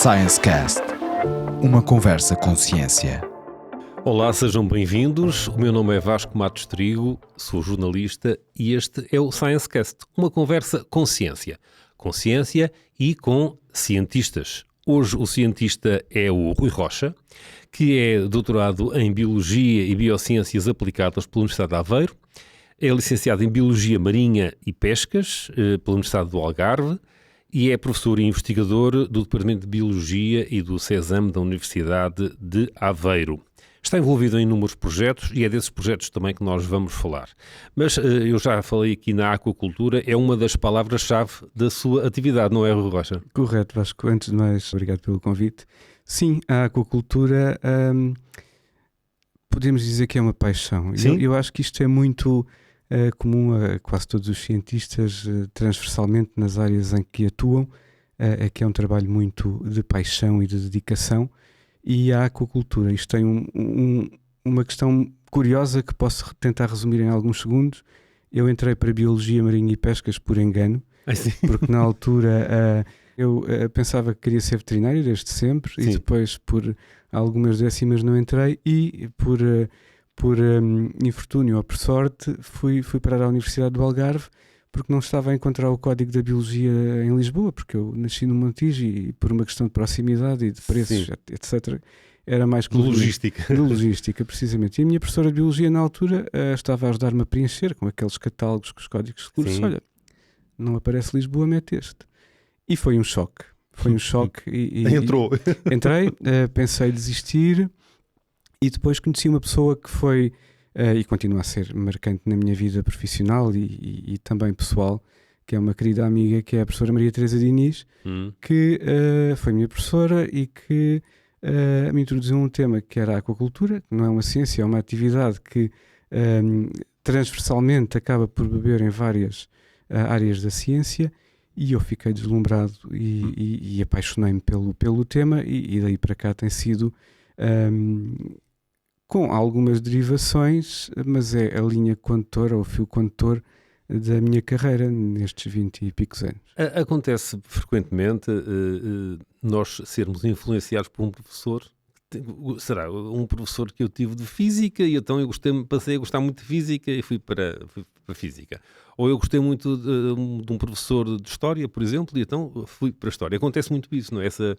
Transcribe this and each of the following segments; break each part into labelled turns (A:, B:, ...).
A: Science Cast, uma conversa com ciência.
B: Olá, sejam bem-vindos. O meu nome é Vasco Matos Trigo, sou jornalista e este é o Science Cast, uma conversa com ciência. Com ciência e com cientistas. Hoje o cientista é o Rui Rocha, que é doutorado em Biologia e Biociências Aplicadas pela Universidade de Aveiro. É licenciado em Biologia Marinha e Pescas pela Universidade do Algarve e é professor e investigador do Departamento de Biologia e do CESAM da Universidade de Aveiro. Está envolvido em inúmeros projetos e é desses projetos também que nós vamos falar. Mas eu já falei aqui na aquacultura, é uma das palavras-chave da sua atividade, não é, Rui Rocha?
C: Correto, Vasco. Antes de mais, obrigado pelo convite. Sim, a aquacultura podemos dizer que é uma paixão. Eu acho que isto é muito comum a quase todos os cientistas, transversalmente nas áreas em que atuam, é que é um trabalho muito de paixão e de dedicação. E a aquacultura, isto tem uma questão curiosa que posso tentar resumir em alguns segundos. Eu entrei para Biologia Marinha e Pescas por engano, porque na altura eu pensava que queria ser veterinário desde sempre. Sim. E depois por algumas décimas não entrei e por infortúnio ou por sorte fui parar à Universidade do Algarve porque não estava a encontrar o código da Biologia em Lisboa, porque eu nasci no Montijo e por uma questão de proximidade e de preços, etc., era mais...
B: De logística.
C: De logística, precisamente. E a minha professora de Biologia, na altura, estava a ajudar-me a preencher com aqueles catálogos com os códigos de curso. Olha, não aparece Lisboa, mete este. E foi um choque. Foi um choque.
B: Entrou.
C: Entrei, pensei desistir e depois conheci uma pessoa que foi... e continua a ser marcante na minha vida profissional e também pessoal, que é uma querida amiga, que é a professora Maria Teresa Diniz, que foi minha professora e que me introduziu um tema que era a aquacultura, que não é uma ciência, é uma atividade que transversalmente acaba por beber em várias áreas da ciência, e eu fiquei deslumbrado e apaixonei-me pelo tema, e daí para cá tem sido... com algumas derivações, mas é a linha condutora ou o fio condutor da minha carreira nestes 20 e picos anos.
B: Acontece frequentemente nós sermos influenciados por um professor. Será um professor que eu tive de Física e então passei a gostar muito de Física e fui para Física. Ou eu gostei muito de um professor de História, por exemplo, e então fui para a História. Acontece muito isso, não é? Essa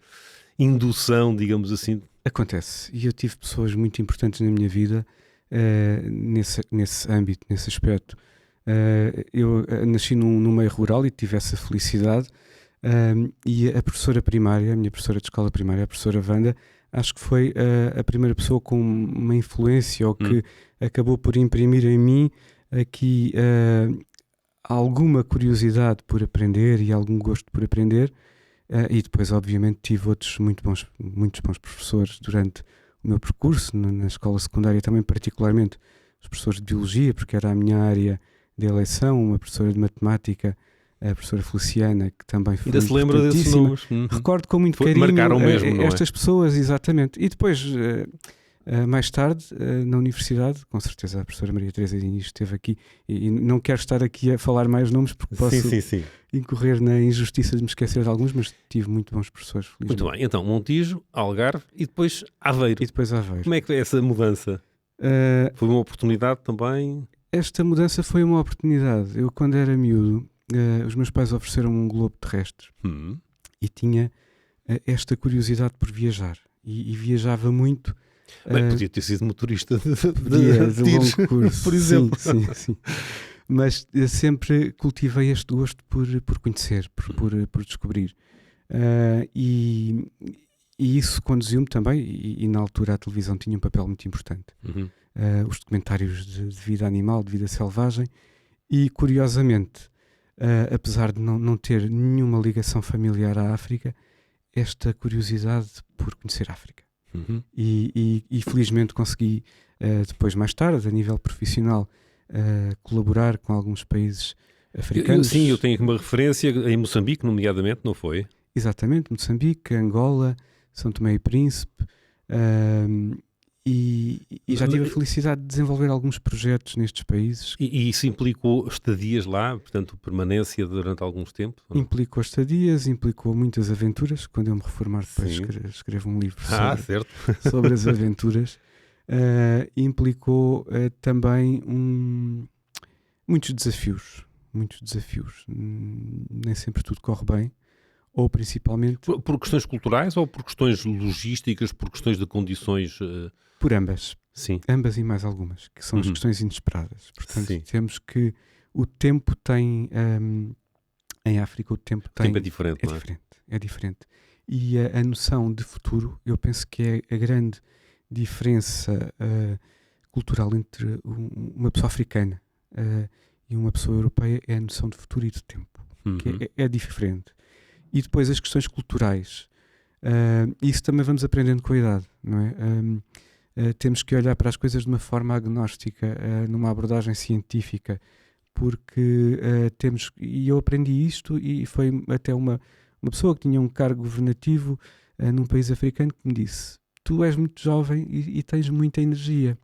B: indução, digamos assim.
C: Acontece, e eu tive pessoas muito importantes na minha vida nesse âmbito, nesse aspecto. Eu nasci num meio rural e tive essa felicidade, e a professora primária, a minha professora de escola primária, a professora Wanda, acho que foi a primeira pessoa com uma influência ou que acabou por imprimir em mim aqui alguma curiosidade por aprender e algum gosto por aprender. E depois, obviamente, tive outros muitos bons professores durante o meu percurso na escola secundária, também particularmente os professores de Biologia, porque era a minha área de eleição, uma professora de Matemática, a professora Feliciana, que também foi
B: ainda se lembra desses nomes.
C: Recordo com muito carinho
B: marcaram mesmo,
C: estas pessoas, exatamente. E depois... mais tarde, na universidade, com certeza a professora Maria Teresa Diniz esteve aqui, e não quero estar aqui a falar mais nomes porque posso incorrer na injustiça de me esquecer de alguns, mas tive muito bons professores, felizmente.
B: Muito bem, então Montijo, Algarve e depois Aveiro. Como é que foi essa mudança? Foi uma oportunidade também?
C: Esta mudança foi uma oportunidade. Eu, quando era miúdo, os meus pais ofereceram um globo terrestre e tinha esta curiosidade por viajar, e viajava muito.
B: Bem, podia ter sido motorista de
C: longo curso,
B: por exemplo.
C: Sim. Mas eu sempre cultivei este gosto por conhecer, por descobrir. E isso conduziu-me também, e na altura a televisão tinha um papel muito importante. Os documentários de vida animal, de vida selvagem, e curiosamente, apesar de não ter nenhuma ligação familiar à África, esta curiosidade por conhecer a África. E felizmente consegui, depois mais tarde, a nível profissional, colaborar com alguns países africanos.
B: Sim, eu tenho aqui uma referência em Moçambique, nomeadamente, não foi?
C: Exatamente, Moçambique, Angola, São Tomé e Príncipe, E já tive a felicidade de desenvolver alguns projetos nestes países.
B: E isso implicou estadias lá, portanto, permanência durante alguns tempos?
C: Implicou estadias, implicou muitas aventuras. Quando eu me reformar, depois escrevo um livro sobre as aventuras. Implicou também muitos desafios. Nem sempre tudo corre bem. Ou principalmente...
B: Por questões culturais ou por questões logísticas, por questões de condições...
C: Por ambas.
B: Sim.
C: Ambas e mais algumas, que são as questões inesperadas. Portanto, temos que... O tempo tem... em África o tempo tem...
B: O tempo é diferente, não é?
C: É diferente. E a noção de futuro, eu penso que é a grande diferença cultural entre uma pessoa africana e uma pessoa europeia, é a noção de futuro e de tempo. Que é diferente. E depois as questões culturais. Isso também vamos aprendendo com a idade, não é? Temos que olhar para as coisas de uma forma agnóstica, numa abordagem científica, porque e eu aprendi isto, e foi até uma pessoa que tinha um cargo governativo num país africano que me disse: tu és muito jovem e tens muita energia,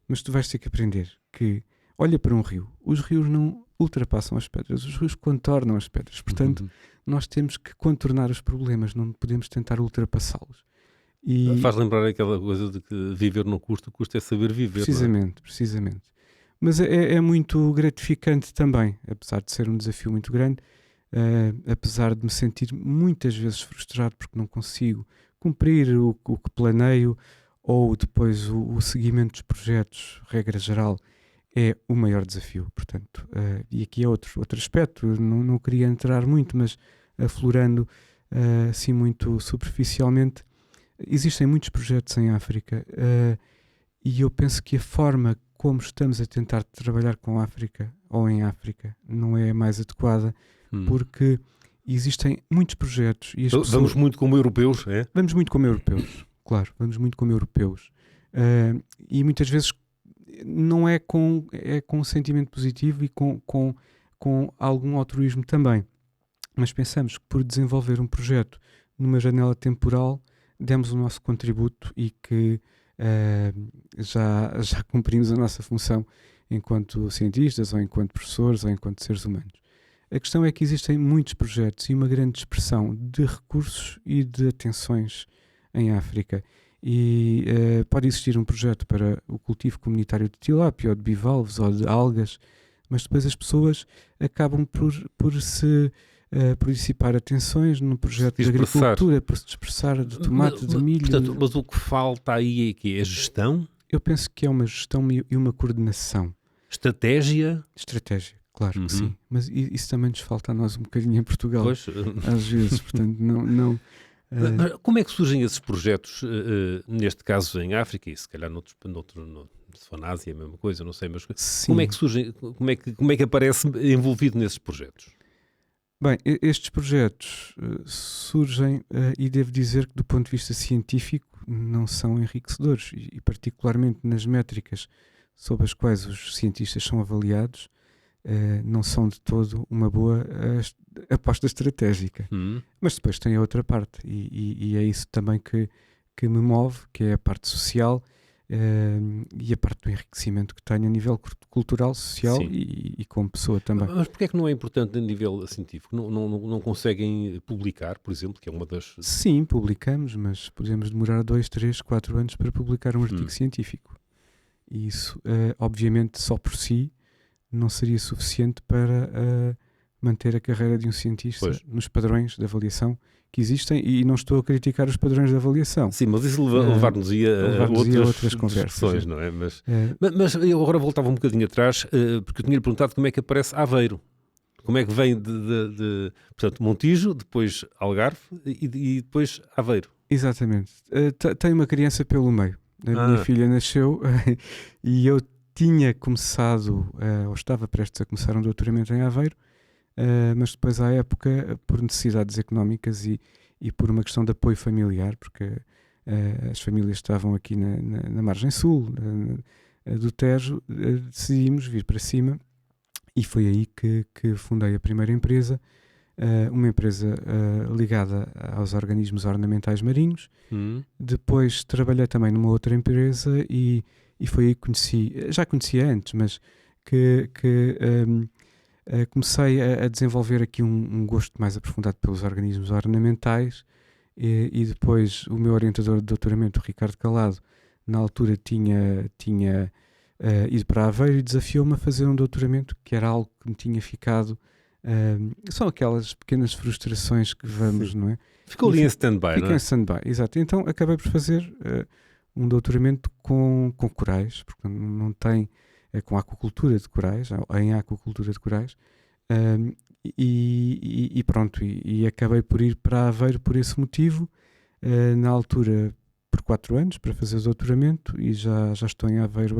C: mas tu vais ter que aprender que, olha para um rio, os rios não ultrapassam as pedras, os rios contornam as pedras, portanto nós temos que contornar os problemas, não podemos tentar ultrapassá-los.
B: Faz lembrar aquela coisa de que viver não custa, o custo é saber viver.
C: Precisamente. Mas é muito gratificante também, apesar de ser um desafio muito grande, apesar de me sentir muitas vezes frustrado porque não consigo cumprir o que planeio, ou depois o seguimento dos projetos, regra geral, é o maior desafio. Portanto, e aqui é outro aspecto, não queria entrar muito, mas aflorando assim muito superficialmente, existem muitos projetos em África e eu penso que a forma como estamos a tentar trabalhar com a África ou em África não é a mais adequada, porque existem muitos projetos e
B: vamos muito como europeus, é?
C: Vamos muito como europeus, claro, vamos muito como europeus, e muitas vezes não é com um sentimento positivo e com algum altruísmo também, mas pensamos que por desenvolver um projeto numa janela temporal demos o nosso contributo e que já cumprimos a nossa função enquanto cientistas, ou enquanto professores, ou enquanto seres humanos. A questão é que existem muitos projetos e uma grande dispersão de recursos e de atenções em África. E pode existir um projeto para o cultivo comunitário de tilápia, ou de bivalves, ou de algas, mas depois as pessoas acabam por dissipar atenções num projeto de agricultura, por se dispersar de tomate, de milho.
B: Portanto, mas o que falta aí é que é gestão?
C: Eu penso que é uma gestão e uma coordenação.
B: Estratégia,
C: claro que sim. Mas isso também nos falta a nós um bocadinho em Portugal.
B: Pois.
C: Às vezes, portanto, não.
B: Mas como é que surgem esses projetos, neste caso em África, e se calhar se for na Ásia, a mesma coisa, não sei, mas como é que surgem, como é que aparece envolvido nesses projetos?
C: Bem, estes projetos surgem e devo dizer que do ponto de vista científico não são enriquecedores e particularmente nas métricas sobre as quais os cientistas são avaliados, não são de todo uma boa aposta estratégica. Mas depois tem a outra parte e é isso também que me move, que é a parte social e a parte do enriquecimento que tenho a nível cultural, social e como pessoa também.
B: Mas porquê é que não é importante a nível científico? Não conseguem publicar, por exemplo, que é uma das...
C: Sim, publicamos, mas podemos demorar 2, 3, 4 anos para publicar um artigo científico. E isso, obviamente, só por si não seria suficiente para manter a carreira de um cientista nos padrões de avaliação que existem, e não estou a criticar os padrões de avaliação.
B: Sim, mas isso levar-nos-ia a outras conversas, não é? Mas eu agora voltava um bocadinho atrás, porque eu tinha-lhe perguntado como é que aparece Aveiro. Como é que vem portanto, Montijo, depois Algarve e depois Aveiro.
C: Exatamente. Tem uma criança pelo meio. A minha filha nasceu e eu tinha começado, ou estava prestes a começar um doutoramento em Aveiro, mas depois à época, por necessidades económicas e por uma questão de apoio familiar, porque as famílias estavam aqui na margem sul do Tejo, decidimos vir para cima e foi aí que fundei a primeira empresa uma empresa ligada aos organismos ornamentais marinhos. Depois trabalhei também numa outra empresa e foi aí que conheci, já conhecia antes, mas que comecei a desenvolver aqui um gosto mais aprofundado pelos organismos ornamentais e depois o meu orientador de doutoramento, o Ricardo Calado, na altura tinha ido para Aveiro e desafiou-me a fazer um doutoramento, que era algo que me tinha ficado... são aquelas pequenas frustrações que vamos, não é?
B: Ficou ali em stand-by,
C: Fica
B: não é?
C: em stand-by, exato. Então acabei por fazer um doutoramento com corais, porque não tem... com a aquacultura de corais, em aquacultura de corais, e pronto, e acabei por ir para Aveiro por esse motivo, na altura por 4 anos, para fazer o doutoramento, e já estou em Aveiro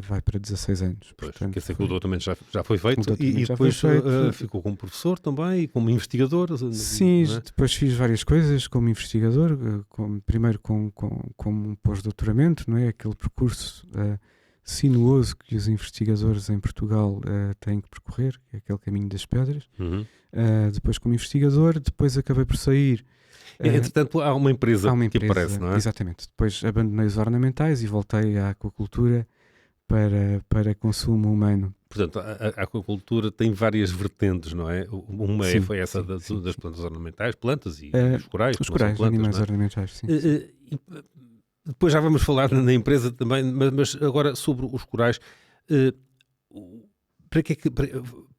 C: vai para 16 anos.
B: Pois,
C: portanto,
B: quer dizer que o doutoramento já foi feito e
C: já
B: depois
C: foi feito.
B: Ficou como professor também e como investigador.
C: Sim,
B: não é?
C: depois fiz várias coisas como investigador, primeiro com um pós-doutoramento, não é? Aquele percurso sinuoso que os investigadores em Portugal têm que percorrer, que é aquele caminho das pedras. Depois como investigador, depois acabei por sair.
B: Entretanto, há uma empresa que aparece, não é?
C: Exatamente. Depois abandonei os ornamentais e voltei à aquacultura para consumo humano.
B: Portanto, a aquacultura tem várias vertentes, não é? Uma
C: Sim,
B: foi essa
C: sim.
B: das plantas ornamentais, plantas e os corais.
C: Os
B: que não são
C: corais,
B: plantas,
C: animais
B: não é?
C: ornamentais, sim.
B: Depois já vamos falar na empresa também, mas agora sobre os corais. Para que é que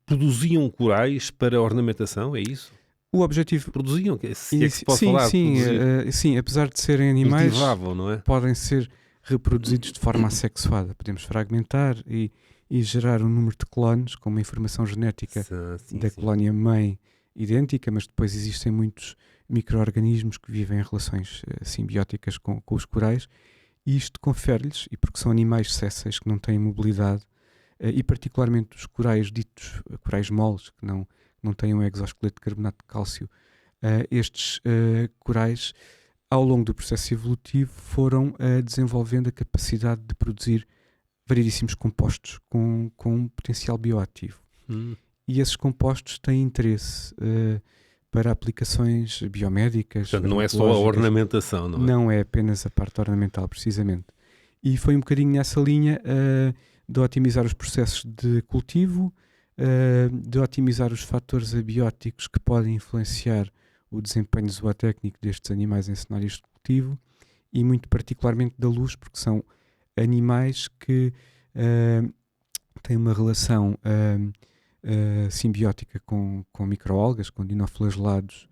B: produziam corais para ornamentação? É isso?
C: O objetivo...
B: Produziam? Se é que se pode
C: sim,
B: falar
C: sim,
B: produzir.
C: sim, apesar de serem animais,
B: Cultivavam, não é?
C: podem ser reproduzidos de forma assexuada. Podemos fragmentar e gerar um número de clones com uma informação genética da colónia mãe idêntica, mas depois existem muitos micro-organismos que vivem em relações simbióticas com os corais, e isto confere-lhes, e porque são animais sésseis que não têm mobilidade, e particularmente os corais ditos corais moles, que não têm um exoesqueleto de carbonato de cálcio, estes corais, ao longo do processo evolutivo, foram desenvolvendo a capacidade de produzir variedíssimos compostos com um potencial bioativo. E esses compostos têm interesse para aplicações biomédicas.
B: Portanto, não é só a ornamentação, não é?
C: Não é apenas a parte ornamental, precisamente. E foi um bocadinho nessa linha de otimizar os processos de cultivo, de otimizar os fatores abióticos que podem influenciar o desempenho zootécnico destes animais em cenários de cultivo, e muito particularmente da luz, porque são animais que têm uma relação simbiótica com microalgas, com dinoflagelados,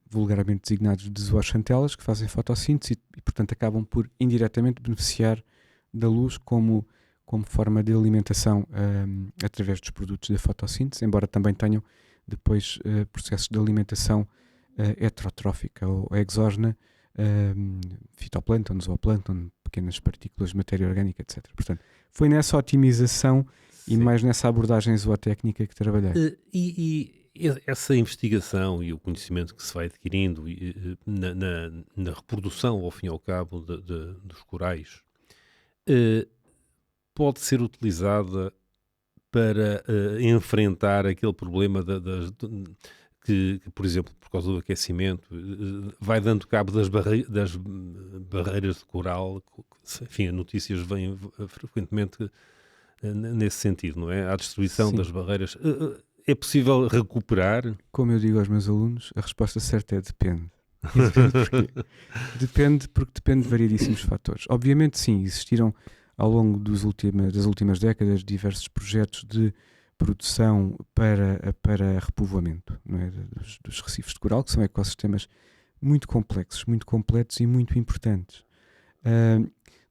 C: vulgarmente designados de zooxantelas, que fazem fotossíntese e, portanto, acabam por indiretamente beneficiar da luz como forma de alimentação através dos produtos da fotossíntese, embora também tenham depois processos de alimentação heterotrófica ou exógena, fitoplâncton, zooplâncton, pequenas partículas de matéria orgânica, etc. Portanto, foi nessa otimização e mais nessa abordagem zootécnica que trabalhei.
B: E essa investigação e o conhecimento que se vai adquirindo na reprodução, ao fim e ao cabo, dos corais, pode ser utilizada para enfrentar aquele problema que, por exemplo, por causa do aquecimento, vai dando cabo das barreiras de coral. Enfim, as notícias vêm frequentemente nesse sentido, não é? A destruição das barreiras. É possível recuperar?
C: Como eu digo aos meus alunos, a resposta certa é depende. Depende porque depende de variedíssimos fatores. Obviamente, sim, existiram ao longo das últimas décadas diversos projetos de produção para repovoamento, não é? dos recifes de coral, que são ecossistemas muito complexos, muito completos e muito importantes.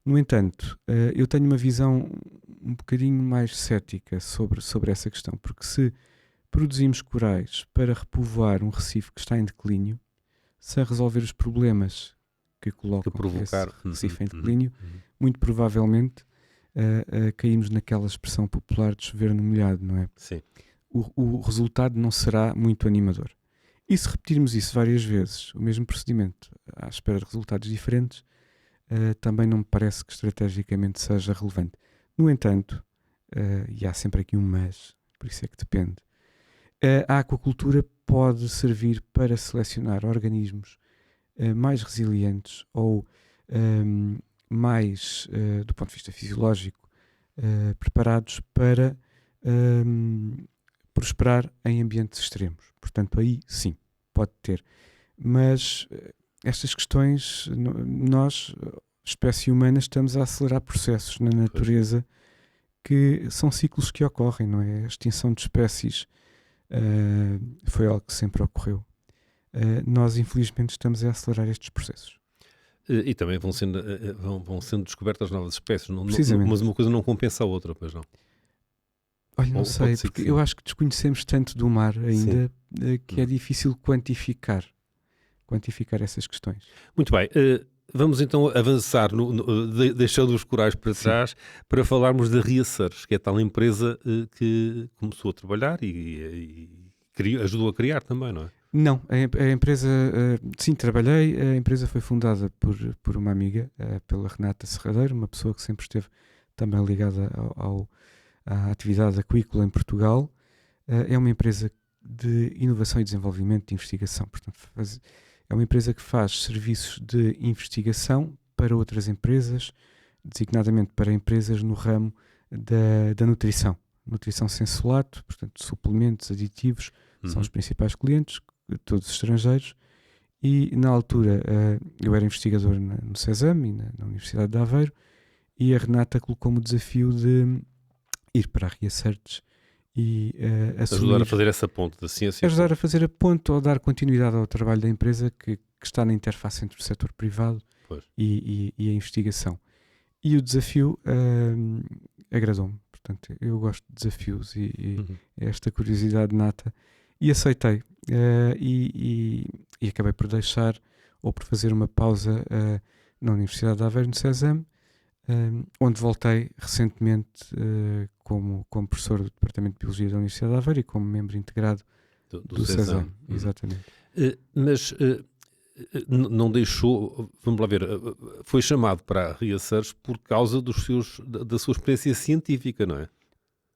C: No entanto, eu tenho uma visão um bocadinho mais cética sobre essa questão, porque se produzimos corais para repovoar um recife que está em declínio, sem resolver os problemas que colocam esse recife em declínio, muito provavelmente caímos naquela expressão popular de chover no molhado, não é?
B: Sim.
C: O resultado não será muito animador. E se repetirmos isso várias vezes, o mesmo procedimento, à espera de resultados diferentes, também não me parece que estrategicamente seja relevante. No entanto, e há sempre aqui um mas, por isso é que depende, A aquacultura pode servir para selecionar organismos mais resilientes ou mais, do ponto de vista fisiológico, preparados para prosperar em ambientes extremos. Portanto, aí sim, pode ter. Mas estas questões, nós, espécie humana, estamos a acelerar processos na natureza que são ciclos que ocorrem, não é? A extinção de espécies foi algo que sempre ocorreu. Nós, infelizmente, estamos a acelerar estes processos.
B: E também vão sendo descobertas novas espécies,
C: Precisamente.
B: mas uma coisa não compensa a outra, pois não?
C: Olha, não sei, porque eu acho que desconhecemos tanto do mar ainda que é difícil quantificar essas questões.
B: Muito bem, vamos então avançar, deixando os corais para trás, para falarmos da Research, que é a tal empresa que começou a trabalhar e ajudou a criar também, não é?
C: Não, a empresa, sim, trabalhei, a empresa foi fundada por uma amiga, pela Renata Serradeiro, uma pessoa que sempre esteve também ligada à atividade aquícola em Portugal. É uma empresa de inovação e desenvolvimento de investigação, portanto é uma empresa que faz serviços de investigação para outras empresas, designadamente para empresas no ramo da nutrição sensolato, portanto suplementos, aditivos, são os principais clientes, todos estrangeiros, e na altura eu era investigador no CESAM e na Universidade de Aveiro, e a Renata colocou-me o desafio de ir para a Research e
B: ajudar a fazer essa ponte da ciência.
C: Ajudar a fazer a ponte ou dar continuidade ao trabalho da empresa que está na interface entre o setor privado e a investigação. E o desafio agradou-me. Portanto, eu gosto de desafios e esta curiosidade nata. E aceitei. E acabei por deixar ou por fazer uma pausa na Universidade de Aveiro, no CESAM, onde voltei recentemente como professor do Departamento de Biologia da Universidade de Aveiro e como membro integrado do CESAM. Exatamente.
B: Mas não deixou, vamos lá ver, foi chamado para a Research por causa da sua experiência científica, não é?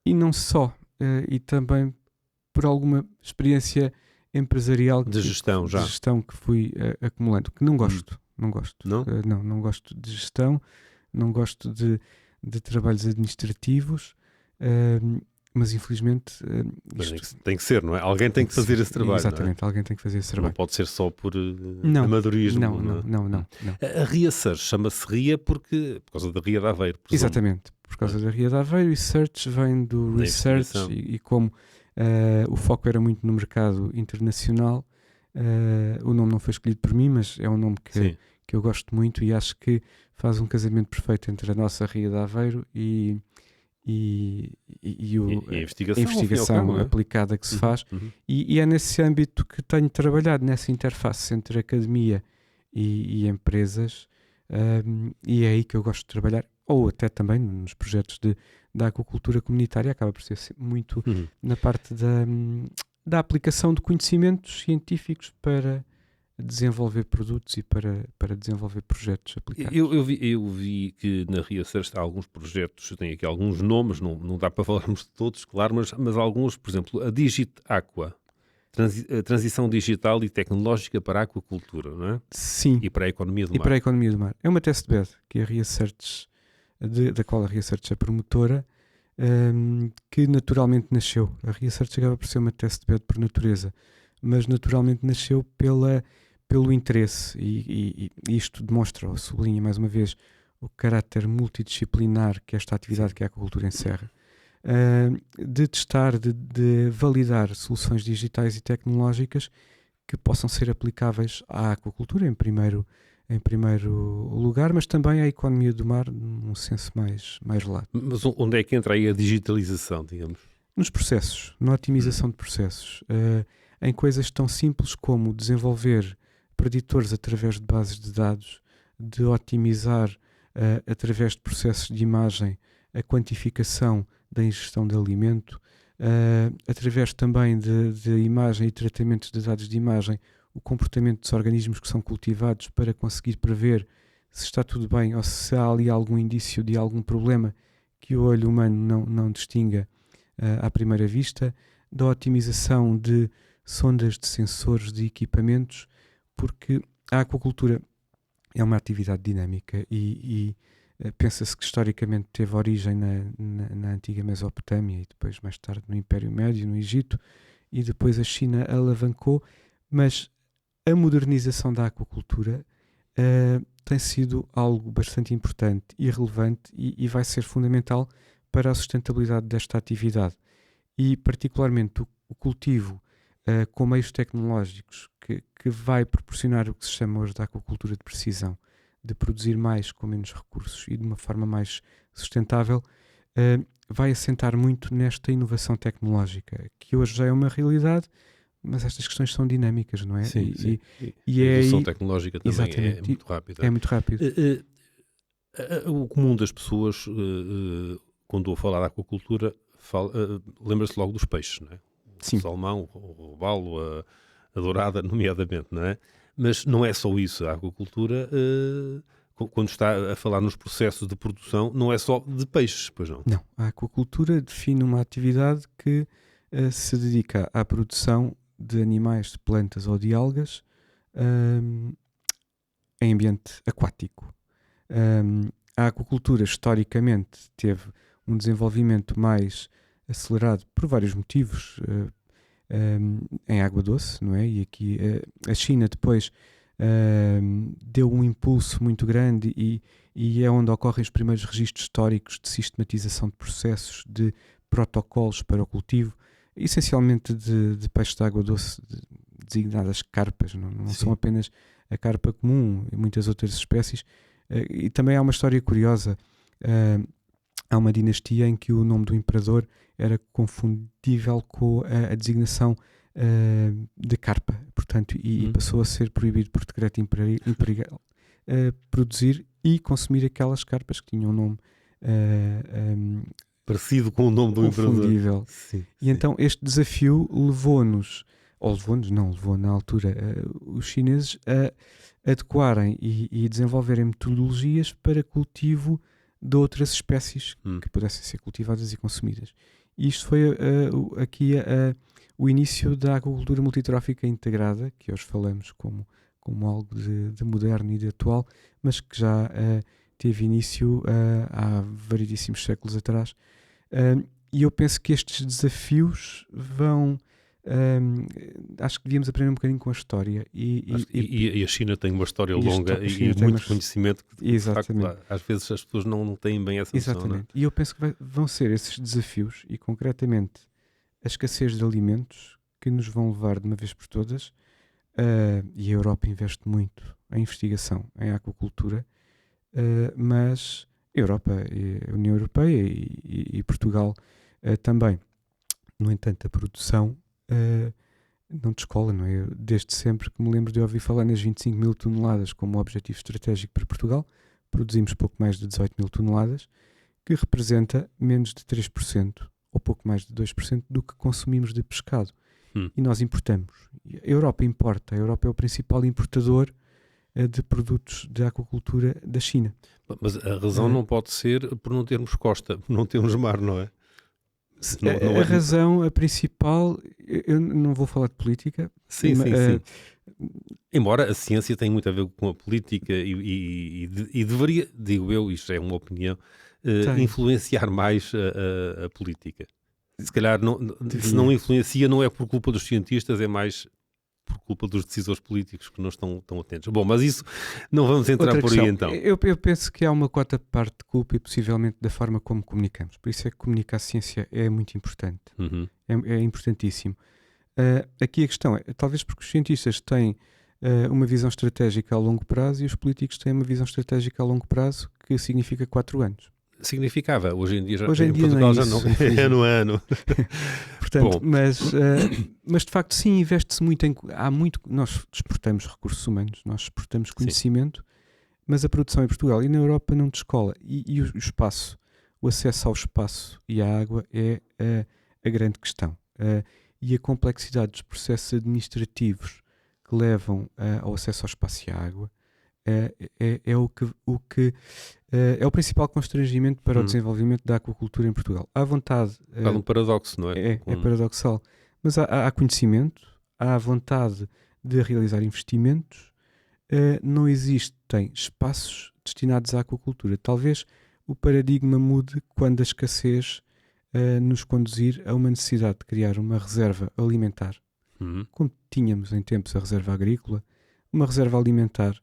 C: E não só, e também por alguma experiência empresarial
B: de gestão
C: que fui acumulando, que não gosto. Não gosto.
B: Não?
C: Não gosto de gestão, não gosto de trabalhos administrativos, mas infelizmente
B: tem que ser, não é? Alguém tem que fazer esse trabalho.
C: Exatamente,
B: não é?
C: Alguém tem que fazer esse trabalho.
B: Não pode ser só por amadorismo.
C: Não.
B: A Research chama-se RIA por causa da RIA de Aveiro. Presumo.
C: Exatamente, por causa da RIA de Aveiro, e Search vem do Research e como o foco era muito no mercado internacional, o nome não foi escolhido por mim, mas é um nome que eu gosto muito e acho que faz um casamento perfeito entre a nossa RIA de Aveiro e a investigação aplicada que se faz. E é nesse âmbito que tenho trabalhado, nessa interface entre academia e empresas, e é aí que eu gosto de trabalhar, ou até também nos projetos da aquacultura comunitária, acaba por ser muito na parte da aplicação de conhecimentos científicos para desenvolver produtos e para desenvolver projetos aplicados.
B: Eu vi que na Research há alguns projetos, tem aqui alguns nomes, não dá para falarmos de todos, claro, mas alguns, por exemplo, a Digit Aqua, transição digital e tecnológica para a aquacultura, não é?
C: Sim.
B: E para a economia do mar.
C: E para a economia do mar. É uma testbed que a Research, da qual a Research é promotora, que naturalmente nasceu. A Research acaba por ser uma testbed por natureza, mas naturalmente nasceu pelo interesse, e isto demonstra, ou sublinha mais uma vez, o caráter multidisciplinar que esta atividade que é a aquacultura encerra, de testar, de validar soluções digitais e tecnológicas que possam ser aplicáveis à aquacultura em primeiro lugar, mas também à economia do mar num senso mais lato.
B: Mas onde é que entra aí a digitalização, digamos?
C: Nos processos, na otimização de processos, em coisas tão simples como desenvolver preditores através de bases de dados, de otimizar através de processos de imagem a quantificação da ingestão de alimento, através também de imagem e tratamentos de dados de imagem, o comportamento dos organismos que são cultivados para conseguir prever se está tudo bem ou se há ali algum indício de algum problema que o olho humano não distinga à primeira vista, da otimização de sondas, de sensores, de equipamentos, porque a aquacultura é uma atividade dinâmica e pensa-se que historicamente teve origem na antiga Mesopotâmia e depois mais tarde no Império Médio, no Egito, e depois a China alavancou, mas a modernização da aquacultura tem sido algo bastante importante e relevante e vai ser fundamental para a sustentabilidade desta atividade. E particularmente o cultivo com meios tecnológicos que vai proporcionar o que se chama hoje de aquacultura de precisão, de produzir mais com menos recursos e de uma forma mais sustentável, vai assentar muito nesta inovação tecnológica, que hoje já é uma realidade, mas estas questões são dinâmicas, não é?
B: Sim, sim.
C: E
B: a
C: é
B: evolução
C: aí,
B: tecnológica também
C: exatamente,
B: é muito rápida.
C: É muito rápido.
B: O comum das pessoas, quando estou a falar de aquacultura, lembra-se logo dos peixes, não é?
C: Sim.
B: O salmão, o robalo, a dourada, nomeadamente, não é? Mas não é só isso. A aquacultura, quando está a falar nos processos de produção, não é só de peixes, pois não?
C: Não, a aquacultura define uma atividade que se dedica à produção de animais, de plantas ou de algas em ambiente aquático. A aquacultura historicamente teve um desenvolvimento mais acelerado por vários motivos em água doce, não é? E aqui a China depois deu um impulso muito grande e é onde ocorrem os primeiros registros históricos de sistematização de processos, de protocolos para o cultivo, essencialmente de peixes de água doce, designadas carpas, não são apenas a carpa comum e muitas outras espécies. E também há uma história curiosa. Há uma dinastia em que o nome do imperador era confundível com a designação de carpa, portanto, e passou a ser proibido por decreto imperial produzir e consumir aquelas carpas que tinham um nome
B: parecido com o nome do
C: confundível.
B: Sim,
C: e então este desafio levou na altura os chineses a adequarem e desenvolverem metodologias para cultivo de outras espécies que pudessem ser cultivadas e consumidas. E isto foi o início da aquacultura multitrófica integrada, que hoje falamos como algo de moderno e de atual, mas que já teve início há variedíssimos séculos atrás. E eu penso que estes desafios vão... acho que devíamos aprender um bocadinho com a história.
B: E a China tem uma história longa e muito conhecimento que,
C: exatamente.
B: De facto, às vezes as pessoas não têm bem essa noção.
C: Exatamente.
B: Não é?
C: E eu penso que vão ser esses desafios e, concretamente, a escassez de alimentos que nos vão levar de uma vez por todas, e a Europa investe muito em investigação, em aquacultura, mas a Europa, a União Europeia e Portugal também. No entanto, a produção não descola, não é? Desde sempre que me lembro de ouvir falar nas 25 mil toneladas como objetivo estratégico para Portugal, produzimos pouco mais de 18 mil toneladas, que representa menos de 3% ou pouco mais de 2% do que consumimos de pescado. E nós importamos. A Europa importa. A Europa é o principal importador de produtos de aquacultura da China.
B: Mas a razão não pode ser por não termos costa, por não termos mar, não é?
C: A razão, a principal, eu não vou falar de política.
B: Sim. Embora a ciência tenha muito a ver com a política e deveria, digo eu, isto é uma opinião, influenciar mais a política. Se calhar, se não influencia, não é por culpa dos cientistas, é mais por culpa dos decisores políticos que não estão tão atentos. Bom, mas isso não vamos entrar
C: outra
B: por
C: questão.
B: Aí então.
C: Eu penso que há uma quarta parte de culpa e possivelmente da forma como comunicamos. Por isso é que comunicar a ciência é muito importante. É importantíssimo. Aqui a questão é, talvez porque os cientistas têm uma visão estratégica a longo prazo e os políticos têm uma visão estratégica a longo prazo que significa 4 anos.
B: Significava, hoje em dia
C: em
B: Portugal já não
C: é
B: ano a ano.
C: Portanto, mas de facto sim, investe-se muito nós exportamos recursos humanos, nós exportamos conhecimento, mas a produção em Portugal e na Europa não descola. E o espaço, o acesso ao espaço e à água é a grande questão. E a complexidade dos processos administrativos que levam ao acesso ao espaço e à água é o principal constrangimento para o desenvolvimento da aquacultura em Portugal. Há vontade...
B: um paradoxo, não é?
C: É paradoxal. mas há conhecimento, há vontade de realizar investimentos, não existem espaços destinados à aquacultura. Talvez o paradigma mude quando a escassez nos conduzir a uma necessidade de criar uma reserva alimentar, como tínhamos em tempos a reserva agrícola, uma reserva alimentar,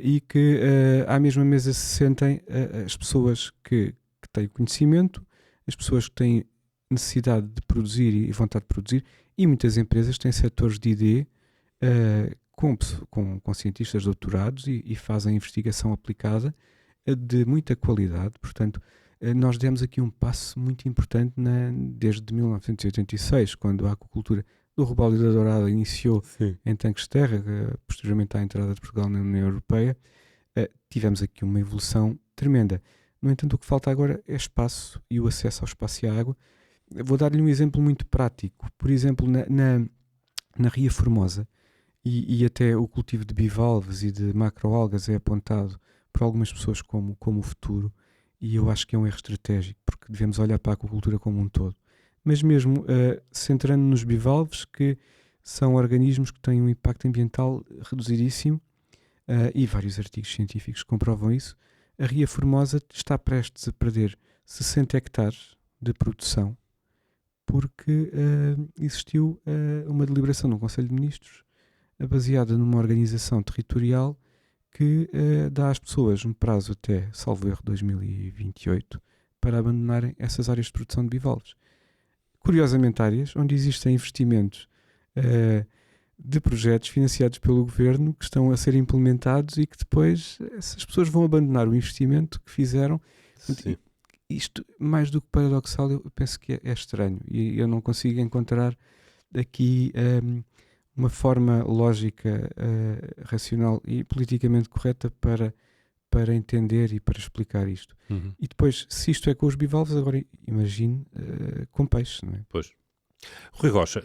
C: e que à mesma mesa se sentem as pessoas que têm conhecimento, as pessoas que têm necessidade de produzir e vontade de produzir, e muitas empresas têm setores de ID com cientistas doutorados e fazem investigação aplicada de muita qualidade. Portanto, nós demos aqui um passo muito importante desde 1986, quando a aquacultura do robalo e da dourada iniciou em tanques de terra, posteriormente à entrada de Portugal na União Europeia. Tivemos aqui uma evolução tremenda. No entanto, o que falta agora é espaço e o acesso ao espaço e à água. Vou dar-lhe um exemplo muito prático. Por exemplo, na Ria Formosa, e até o cultivo de bivalves e de macroalgas é apontado por algumas pessoas como o futuro, e eu acho que é um erro estratégico, porque devemos olhar para a aquacultura como um todo. Mas mesmo centrando nos bivalves, que são organismos que têm um impacto ambiental reduzidíssimo, e vários artigos científicos comprovam isso, a Ria Formosa está prestes a perder 60 hectares de produção, porque existiu uma deliberação no Conselho de Ministros baseada numa organização territorial que dá às pessoas um prazo até, salvo erro, 2028, para abandonarem essas áreas de produção de bivalves. Curiosamente, áreas onde existem investimentos de projetos financiados pelo governo que estão a ser implementados e que depois essas pessoas vão abandonar o investimento que fizeram.
B: Sim.
C: Isto, mais do que paradoxal, eu penso que é estranho, e eu não consigo encontrar aqui uma forma lógica, racional e politicamente correta para entender e para explicar isto. E depois, se isto é com os bivalves, agora imagine com peixe, não é?
B: Pois. Rui Rocha,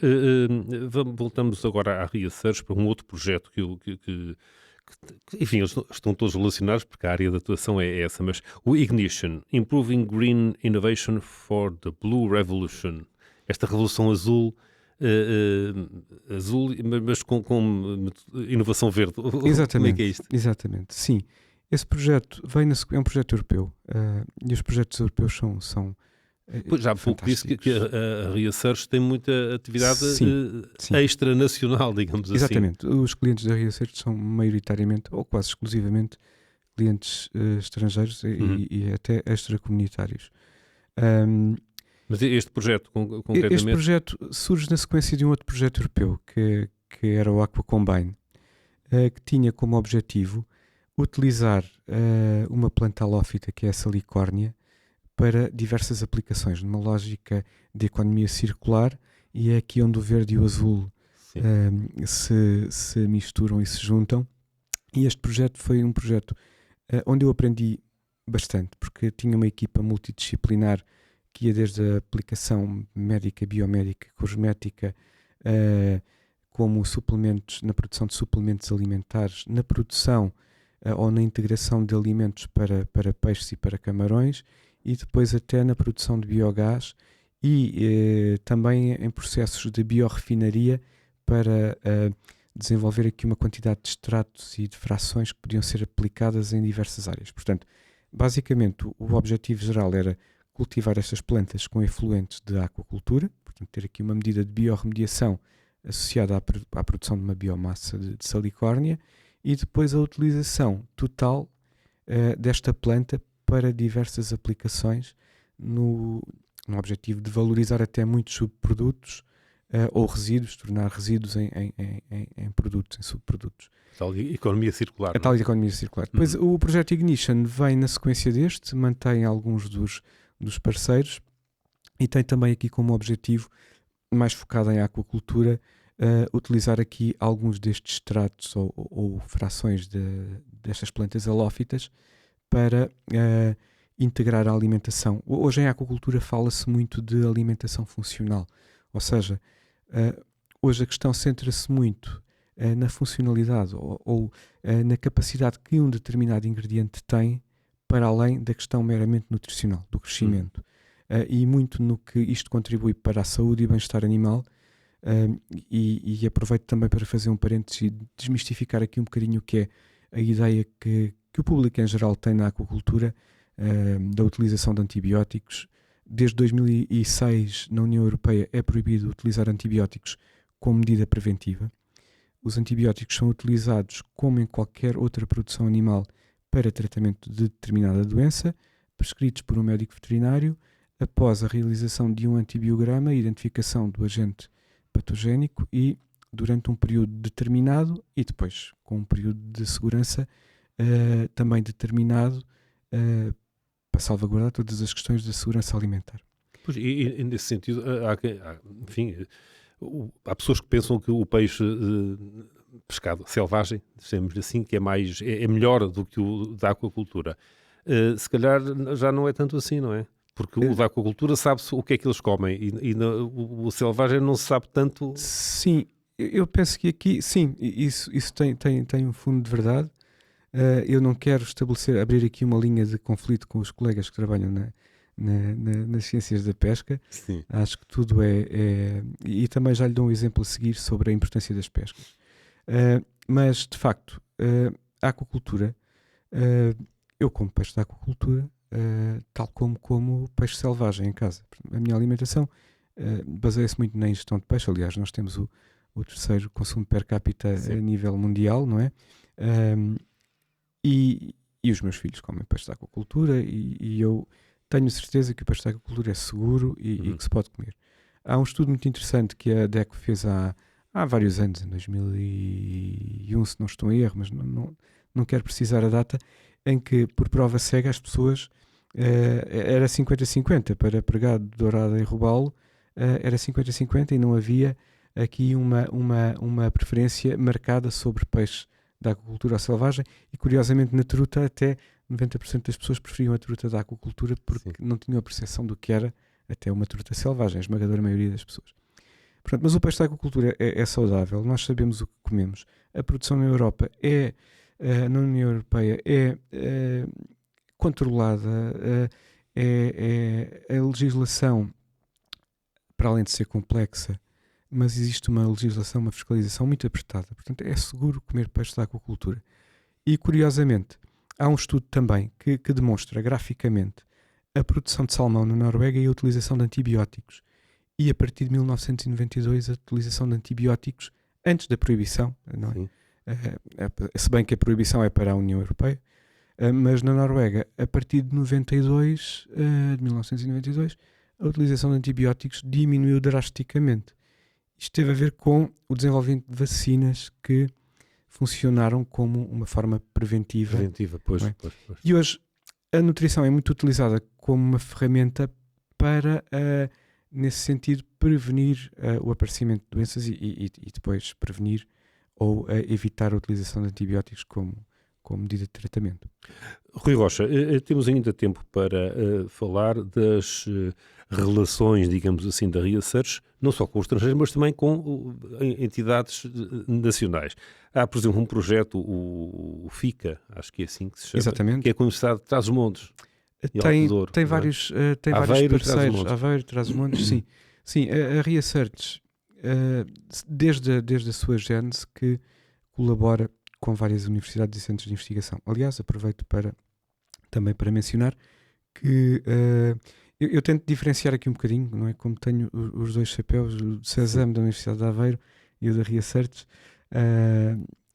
B: voltamos agora à Ria Search para um outro projeto que enfim, eles estão todos relacionados porque a área de atuação é essa, mas o Ignition, Improving Green Innovation for the Blue Revolution, esta revolução azul, mas com inovação verde.
C: Exatamente,
B: como é que é isto?
C: Exatamente, sim. Esse projeto é um projeto europeu, e os projetos europeus são
B: Pois, já há pouco disse que a Ria Search tem muita atividade
C: sim.
B: extranacional, digamos
C: Exatamente. Os clientes da Ria Search são maioritariamente, ou quase exclusivamente, clientes estrangeiros e até extracomunitários.
B: Mas este projeto, concretamente?
C: Este projeto surge na sequência de um outro projeto europeu, que era o Aqua Combine, que tinha como objetivo utilizar uma planta halófita, que é a salicórnia, para diversas aplicações, numa lógica de economia circular, e é aqui onde o verde e o azul se misturam e se juntam. E este projeto foi um projeto onde eu aprendi bastante, porque tinha uma equipa multidisciplinar que ia desde a aplicação médica, biomédica, cosmética, como suplementos, na produção de suplementos alimentares, na produção ou na integração de alimentos para peixes e para camarões, e depois até na produção de biogás e também em processos de biorrefinaria para desenvolver aqui uma quantidade de extratos e de frações que podiam ser aplicadas em diversas áreas. Portanto, basicamente o objetivo geral era cultivar estas plantas com efluentes de aquacultura, portanto ter aqui uma medida de biorremediação associada à produção de uma biomassa de salicórnia, e depois a utilização total desta planta para diversas aplicações no objetivo de valorizar até muitos subprodutos ou resíduos, tornar resíduos em produtos, em subprodutos.
B: A tal economia circular.
C: A tal economia circular. Depois o projeto Ignition vem na sequência deste, mantém alguns dos parceiros e tem também aqui como objetivo, mais focado em aquacultura, utilizar aqui alguns destes extratos ou frações destas plantas halófitas para integrar a alimentação. Hoje em aquacultura fala-se muito de alimentação funcional, ou seja, hoje a questão centra-se muito na funcionalidade ou na capacidade que um determinado ingrediente tem para além da questão meramente nutricional, do crescimento. E muito no que isto contribui para a saúde e bem-estar animal, E aproveito também para fazer um parênteses e desmistificar aqui um bocadinho o que é a ideia que o público em geral tem na aquacultura, da utilização de antibióticos. Desde 2006, na União Europeia, é proibido utilizar antibióticos como medida preventiva. Os antibióticos são utilizados, como em qualquer outra produção animal, para tratamento de determinada doença, prescritos por um médico veterinário, após a realização de um antibiograma e identificação do agente patogénico e durante um período determinado e depois com um período de segurança também determinado para salvaguardar todas as questões da segurança alimentar.
B: Pois, e nesse sentido, há pessoas que pensam que o peixe pescado selvagem, dizemos assim, que é melhor do que o da aquacultura. Se calhar já não é tanto assim, não é? Porque o da aquacultura sabe-se o que é que eles comem o selvagem não se sabe tanto.
C: Sim, eu penso que aqui, sim, isso tem um fundo de verdade. Eu não quero abrir aqui uma linha de conflito com os colegas que trabalham nas ciências da pesca.
B: Sim.
C: Acho que tudo e também já lhe dou um exemplo a seguir sobre a importância das pescas. Mas, de facto, a aquacultura, eu como peixe da aquacultura, tal como peixe selvagem em casa. A minha alimentação baseia-se muito na ingestão de peixe. Aliás, nós temos o terceiro consumo per capita a nível mundial, não é? E os meus filhos comem peixe da aquacultura e eu tenho certeza que o peixe da aquacultura é seguro e que se pode comer. Há um estudo muito interessante que a DECO fez há vários anos, em 2001, se não estou em erro, mas não quero precisar a data, em que, por prova cega, as pessoas era 50-50 para pregado, dourado e robalo, era 50-50 e não havia aqui uma preferência marcada sobre peixe da aquacultura selvagem e, curiosamente, na truta até 90% das pessoas preferiam a truta da aquacultura porque não tinham a percepção do que era até uma truta selvagem, a esmagadora maioria das pessoas. Portanto, mas o peixe da aquacultura é saudável, nós sabemos o que comemos. A produção na Europa na União Europeia é controlada, a legislação, para além de ser complexa, mas existe uma legislação, uma fiscalização muito apertada. Portanto, é seguro comer peixe da aquacultura. E, curiosamente, há um estudo também que demonstra graficamente a produção de salmão na Noruega e a utilização de antibióticos. E, a partir de 1992, a utilização de antibióticos antes da proibição, não é? Se bem que a proibição é para a União Europeia, mas na Noruega, a partir de 1992, a utilização de antibióticos diminuiu drasticamente. Isto teve a ver com o desenvolvimento de vacinas que funcionaram como uma forma preventiva.
B: Pois.
C: E hoje a nutrição é muito utilizada como uma ferramenta para, nesse sentido, prevenir o aparecimento de doenças e depois prevenir ou evitar a utilização de antibióticos como medida de tratamento.
B: Rui Rocha, temos ainda tempo para falar das relações, digamos assim, da Research, não só com os estrangeiros, mas também com entidades nacionais. Há, por exemplo, um projeto, o FICA, acho que é assim que se chama,
C: exatamente,
B: que é com a Universidade de Trás-os-Montes.
C: Tem vários parceiros. Aveiro, Trás-os-Montes, sim. Sim, a Research, desde a sua gênese, que colabora com várias universidades e centros de investigação. Aliás, aproveito também para mencionar que eu tento diferenciar aqui um bocadinho, não é? Como tenho os dois chapéus, o CESAM da Universidade de Aveiro e o da Research,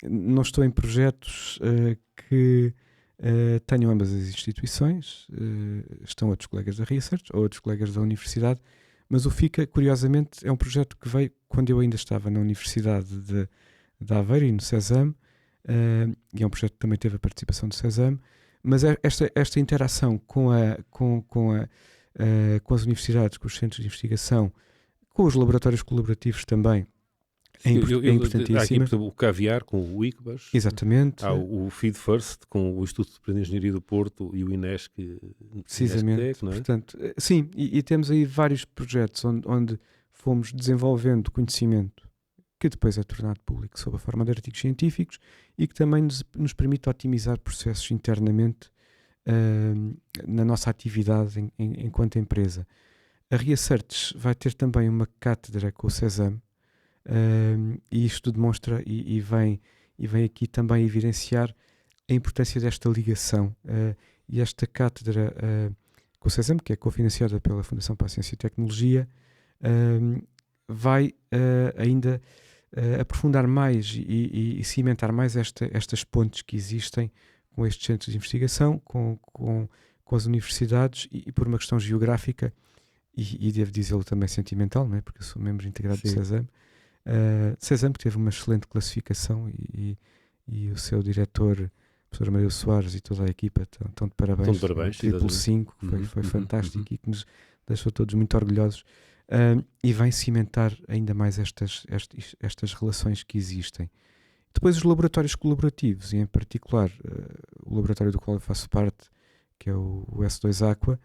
C: não estou em projetos que tenham ambas as instituições, estão outros colegas da Research ou outros colegas da Universidade, mas o FICA, curiosamente, é um projeto que veio quando eu ainda estava na Universidade de Aveiro e no CESAM, e é um projeto que também teve a participação do CESAM, mas esta interação com as universidades, com os centros de investigação, com os laboratórios colaborativos também, é importantíssima.
B: Há aqui o Caviar com o ICBAS.
C: Exatamente.
B: Há o Feed First com o Instituto de Engenharia do Porto e o INESC.
C: Precisamente.
B: INESC, não é?
C: Portanto, sim, e temos aí vários projetos onde fomos desenvolvendo conhecimento que depois é tornado público sob a forma de artigos científicos e que também nos permite otimizar processos internamente na nossa atividade enquanto empresa. A Research vai ter também uma cátedra com o CESAM E isto demonstra e vem aqui também evidenciar a importância desta ligação. E esta cátedra com o CESAM, que é cofinanciada pela Fundação para a Ciência e Tecnologia, vai ainda aprofundar mais e cimentar mais estas pontes que existem com estes centros de investigação, com as universidades e por uma questão geográfica e devo dizê-lo também sentimental, não é? Porque eu sou membro integrado do CESAM. CESAM que teve uma excelente classificação e o seu diretor, professor Maria Soares, e toda a equipa estão de parabéns.
B: Estão de parabéns.
C: Triplo 5, foi fantástico e que nos deixou todos muito orgulhosos. E vai cimentar ainda mais estas relações que existem. Depois os laboratórios colaborativos, e em particular o laboratório do qual eu faço parte, que é o S2 Aqua,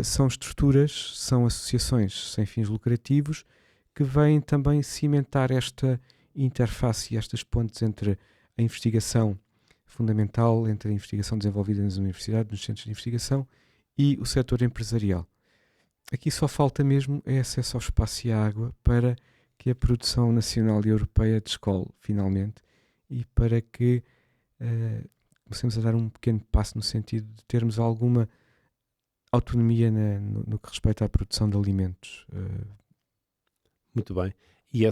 C: são estruturas, são associações sem fins lucrativos que vêm também cimentar esta interface e estas pontes entre a investigação fundamental, entre a investigação desenvolvida nas universidades, nos centros de investigação e o setor empresarial. Aqui só falta mesmo acesso ao espaço e à água para que a produção nacional e europeia descole finalmente e para que comecemos a dar um pequeno passo no sentido de termos alguma autonomia no que respeita à produção de alimentos.
B: Muito bem. E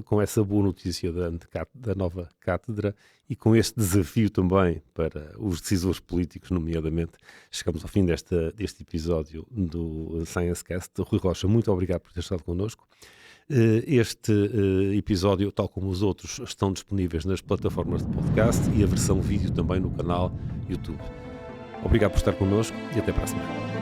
B: com essa boa notícia da nova cátedra e com este desafio também para os decisores políticos, nomeadamente, chegamos ao fim deste episódio do ScienceCast. Rui Rocha, muito obrigado por ter estado connosco. Este episódio, tal como os outros, estão disponíveis nas plataformas de podcast e a versão vídeo também no canal YouTube. Obrigado por estar connosco e até para a semana.